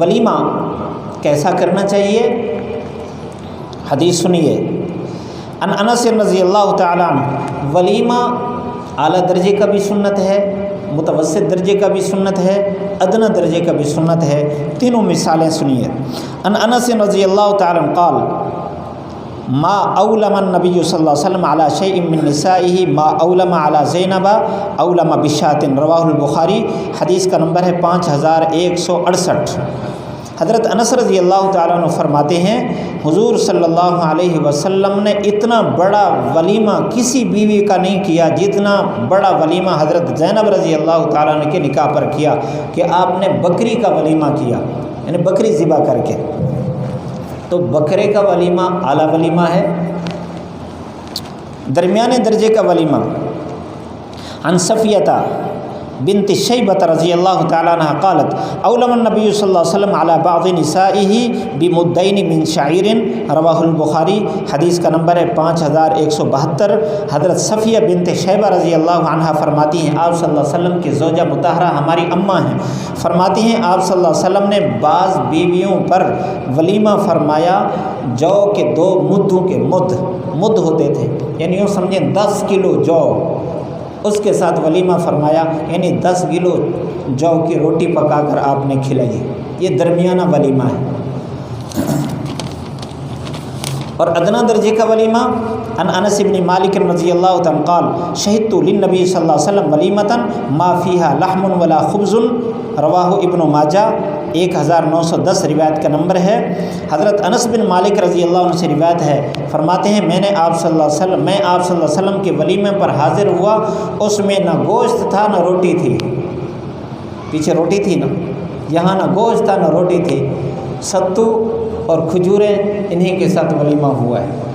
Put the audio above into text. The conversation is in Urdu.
ولیمہ کیسا کرنا چاہیے؟ حدیث سنیے، ان انس رضی اللہ تعالیٰ عنہ، ولیمہ اعلیٰ درجے کا بھی سنت ہے، متوسط درجے کا بھی سنت ہے، ادنی درجے کا بھی سنت ہے۔ تینوں مثالیں سنیے۔ ان انس رضی اللہ تعالیٰ عنہ قال ما اولم النبی صلی اللہ علیہ وسلم علی شیء من نسائہ ما اولم علی زینب اولم بشاۃ، رواہ البخاری، حدیث کا نمبر ہے 5168۔ حضرت انس رضی اللہ تعالیٰ عنہ فرماتے ہیں حضور صلی اللہ علیہ وسلم نے اتنا بڑا ولیمہ کسی بیوی کا نہیں کیا جتنا بڑا ولیمہ حضرت زینب رضی اللہ تعالیٰ عنہ کے نکاح پر کیا، کہ آپ نے بکری کا ولیمہ کیا، یعنی بکری ذبح کر کے۔ تو بکرے کا ولیمہ اعلیٰ ولیمہ ہے، درمیانے درجے کا ولیمہ۔ عن صفیہ بنت شیبۃ رضی اللہ تعالیٰ عنہ قالت اولم النبی صلی اللہ علیہ وسلم علی بعض نسائہ بمدین من شعیر، رواہ البخاری، حدیث کا نمبر ہے 5172۔ حضرت صفیہ بنت شیبہ رضی اللہ عنہ فرماتی ہیں آپ صلی اللہ علیہ وسلم کی زوجہ مطہرہ ہماری اماں ہیں، فرماتی ہیں آپ صلی اللہ علیہ وسلم نے بعض بیویوں پر ولیمہ فرمایا جو کہ 2 مدوں کے مد ہوتے تھے، یعنی یوں سمجھیں 10 کلو جو، اس کے ساتھ ولیمہ فرمایا، یعنی 10 کلو جو کی روٹی پکا کر آپ نے کھلائی، یہ درمیانہ ولیمہ ہے۔ اور ادنا درجے کا ولیمہ، ان انس بن مالک رضی اللہ تعالیٰ قال شہدت للنبی صلی اللہ علیہ وسلم ولیمۃ ما فیہا لحم ولا خبز، رواہ ابن ماجہ، 1910 روایت کا نمبر ہے۔ حضرت انس بن مالک رضی اللہ عنہ سے روایت ہے، فرماتے ہیں میں آپ صلی اللہ علیہ وسلم کے ولیمے پر حاضر ہوا، اس میں نہ گوشت تھا نہ روٹی تھی، پیچھے روٹی تھی نا، یہاں نہ گوشت تھا نہ روٹی تھی، ستو اور کھجوریں انہی کے ساتھ ولیمہ ہوا ہے۔